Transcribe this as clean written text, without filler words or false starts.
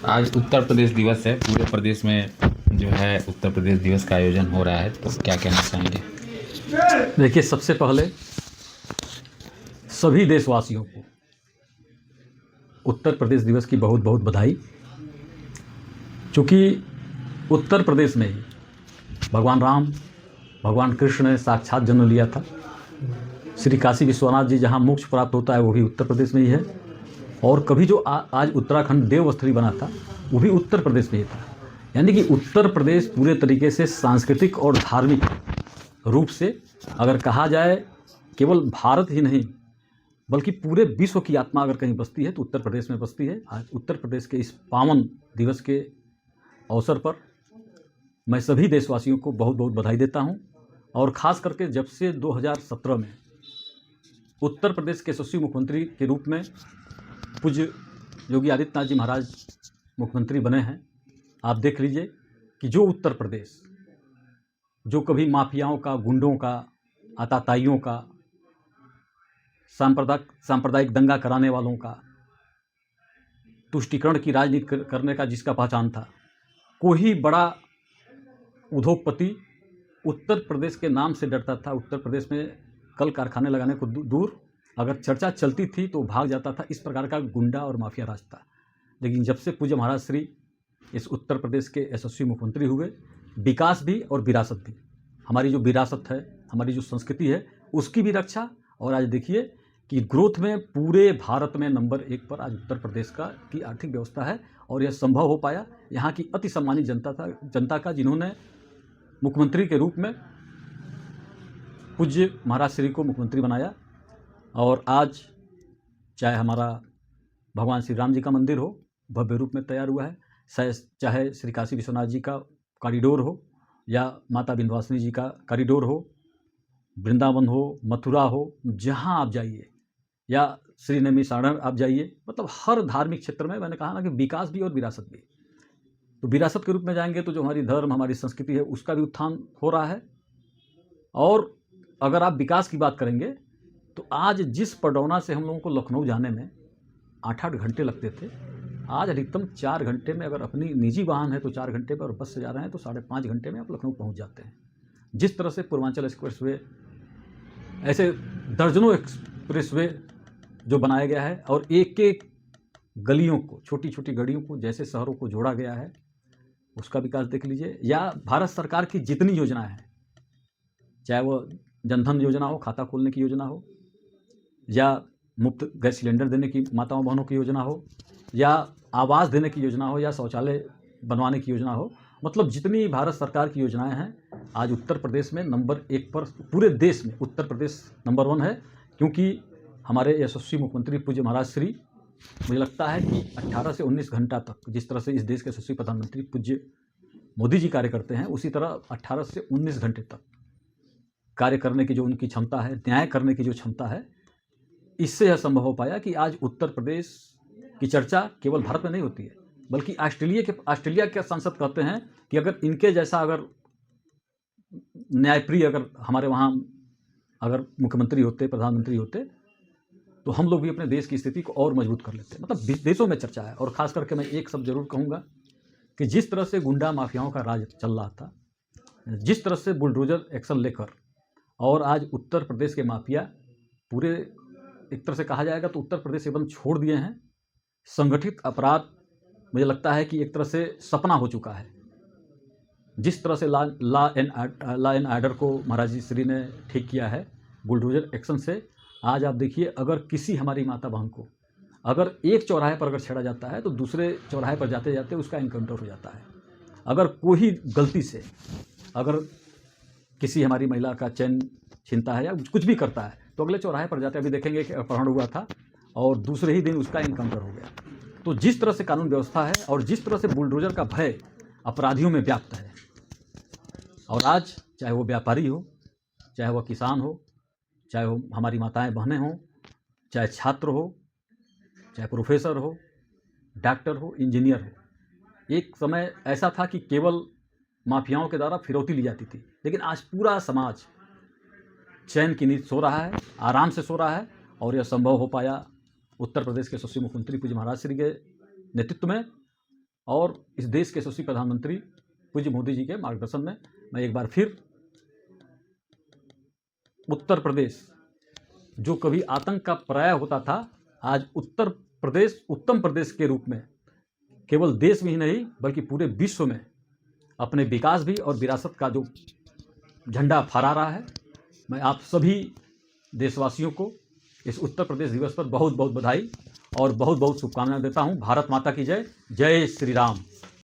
आज उत्तर प्रदेश दिवस है। पूरे प्रदेश में जो है उत्तर प्रदेश दिवस का आयोजन हो रहा है, तो क्या कहना चाहेंगे? देखिए, सबसे पहले सभी देशवासियों को उत्तर प्रदेश दिवस की बहुत बहुत बधाई। चूँकि उत्तर प्रदेश में ही भगवान राम, भगवान कृष्ण ने साक्षात जन्म लिया था। श्री काशी विश्वनाथ जी जहाँ मोक्ष प्राप्त होता है वो भी उत्तर प्रदेश में ही है। और कभी जो आज उत्तराखंड देवस्थली बना था वो भी उत्तर प्रदेश में ही था। यानी कि उत्तर प्रदेश पूरे तरीके से सांस्कृतिक और धार्मिक रूप से अगर कहा जाए, केवल भारत ही नहीं बल्कि पूरे विश्व की आत्मा अगर कहीं बसती है तो उत्तर प्रदेश में बसती है। आज उत्तर प्रदेश के इस पावन दिवस के अवसर पर मैं सभी देशवासियों को बहुत बहुत बधाई देता हूं। और ख़ास करके जब से 2017 में उत्तर प्रदेश के यशस्वी मुख्यमंत्री के रूप में पूज्य योगी आदित्यनाथ जी महाराज मुख्यमंत्री बने हैं, आप देख लीजिए कि जो उत्तर प्रदेश जो कभी माफियाओं का, गुंडों का, आताताइयों का, सांप्रदायिक दंगा कराने वालों का, तुष्टीकरण की राजनीति करने का जिसका पहचान था, कोई बड़ा उद्योगपति उत्तर प्रदेश के नाम से डरता था। उत्तर प्रदेश में कल कारखाने लगाने को दूर, अगर चर्चा चलती थी तो भाग जाता था। इस प्रकार का गुंडा और माफिया राज था। लेकिन जब से पूज्य महाराज श्री इस उत्तर प्रदेश के यशस्वी मुख्यमंत्री हुए, विकास भी और विरासत भी, हमारी जो विरासत है, हमारी जो संस्कृति है, उसकी भी रक्षा। और आज देखिए कि ग्रोथ में पूरे भारत में नंबर 1 पर आज उत्तर प्रदेश की आर्थिक व्यवस्था है। और यह संभव हो पाया यहाँ की अति सम्मानित जनता का, जिन्होंने मुख्यमंत्री के रूप में पूज्य महाराज श्री को मुख्यमंत्री बनाया। और आज चाहे हमारा भगवान श्री राम जी का मंदिर हो, भव्य रूप में तैयार हुआ है, चाहे श्री काशी विश्वनाथ जी का कॉरिडोर हो, या माता विंध्यवासिनी जी का कॉरिडोर हो, वृंदावन हो, मथुरा हो, जहाँ आप जाइए, या श्री नैमिषारण्य आप जाइए, मतलब हर धार्मिक क्षेत्र में मैंने कहा ना कि विकास भी और विरासत भी। तो विरासत के रूप में जाएंगे तो जो हमारी धर्म, हमारी संस्कृति है, उसका भी उत्थान हो रहा है। और अगर आप विकास की बात करेंगे तो आज जिस पडरौना से हम लोगों को लखनऊ जाने में 8-8 घंटे लगते थे, आज अधिकतम 4 घंटे में, अगर अपनी निजी वाहन है तो 4 घंटे में, और बस से जा रहे हैं तो 5.5 घंटे में आप लखनऊ पहुंच जाते हैं। जिस तरह से पूर्वांचल एक्सप्रेसवे, ऐसे दर्जनों एक्सप्रेसवे जो बनाया गया है, और एक एक गलियों को, छोटी छोटी गलियों को जैसे शहरों को जोड़ा गया है, उसका विकास देख लीजिए। या भारत सरकार की जितनी योजनाएं हैं, चाहे वो जनधन योजना हो, खाता खोलने की योजना हो, या मुफ्त गैस सिलेंडर देने की माताओं बहनों की योजना हो, या आवास देने की योजना हो, या शौचालय बनवाने की योजना हो, मतलब जितनी भारत सरकार की योजनाएं हैं, आज उत्तर प्रदेश में नंबर 1 पर, पूरे देश में उत्तर प्रदेश नंबर 1 है। क्योंकि हमारे यशस्वी मुख्यमंत्री पूज्य महाराज श्री, मुझे लगता है कि 18 से 19 घंटा तक जिस तरह से इस देश के यशस्वी प्रधानमंत्री पूज्य मोदी जी कार्य करते हैं, उसी तरह 18 से 19 घंटे तक कार्य करने की जो उनकी क्षमता है, न्याय करने की जो क्षमता है, इससे यह संभव हो पाया कि आज उत्तर प्रदेश की चर्चा केवल भारत में नहीं होती है, बल्कि ऑस्ट्रेलिया के सांसद कहते हैं कि अगर इनके जैसा अगर न्यायप्रिय अगर हमारे वहाँ अगर मुख्यमंत्री होते, प्रधानमंत्री होते, तो हम लोग भी अपने देश की स्थिति को और मजबूत कर लेते। मतलब देशों में चर्चा है। और ख़ास करके मैं एक शब्द जरूर कहूँगा कि जिस तरह से गुंडा माफियाओं का राज चल रहा था, जिस तरह से बुलडोजर एक्शन लेकर, और आज उत्तर प्रदेश के माफिया पूरे, एक तरह से कहा जाएगा तो उत्तर प्रदेश एकदम छोड़ दिए हैं। संगठित अपराध मुझे लगता है कि एक तरह से सपना हो चुका है। जिस तरह से लॉ एंड ऑर्डर को महाराज जी श्री ने ठीक किया है बुलडोजर एक्शन से, आज आप देखिए, अगर किसी हमारी माता बहन को अगर एक चौराहे पर अगर छेड़ा जाता है तो दूसरे चौराहे पर जाते जाते उसका इनकाउंटर हो जाता है। अगर कोई गलती से अगर किसी हमारी महिला का चैन छीनता है या कुछ भी करता है तो अगले चौराहे पर जाते, अभी देखेंगे कि अपहरण हुआ था और दूसरे ही दिन उसका इनकाउंटर हो गया। तो जिस तरह से कानून व्यवस्था है और जिस तरह से बुलडोजर का भय अपराधियों में व्याप्त है, और आज चाहे वो व्यापारी हो, चाहे वह किसान हो, चाहे वो हमारी माताएं बहनें हों, चाहे छात्र हो, चाहे प्रोफेसर हो, डॉक्टर हो, इंजीनियर हो, एक समय ऐसा था कि केवल माफियाओं के द्वारा फिरौती ली जाती थी, लेकिन आज पूरा समाज चैन की नींद सो रहा है, आराम से सो रहा है। और यह संभव हो पाया उत्तर प्रदेश के यशस्वी मुख्यमंत्री पूज्य महाराज श्री के नेतृत्व में। और इस देश के यशस्वी प्रधानमंत्री पूज्य मोदी जी के मार्गदर्शन में मैं एक बार फिर उत्तर प्रदेश, जो कभी आतंक का पर्याय होता था, आज उत्तर प्रदेश उत्तम प्रदेश के रूप में केवल देश में ही नहीं बल्कि पूरे विश्व में अपने विकास भी और विरासत का जो झंडा फहरा रहा है। मैं आप सभी देशवासियों को इस उत्तर प्रदेश दिवस पर बहुत बहुत बधाई और बहुत बहुत शुभकामनाएं देता हूं। भारत माता की जय। जय श्री राम।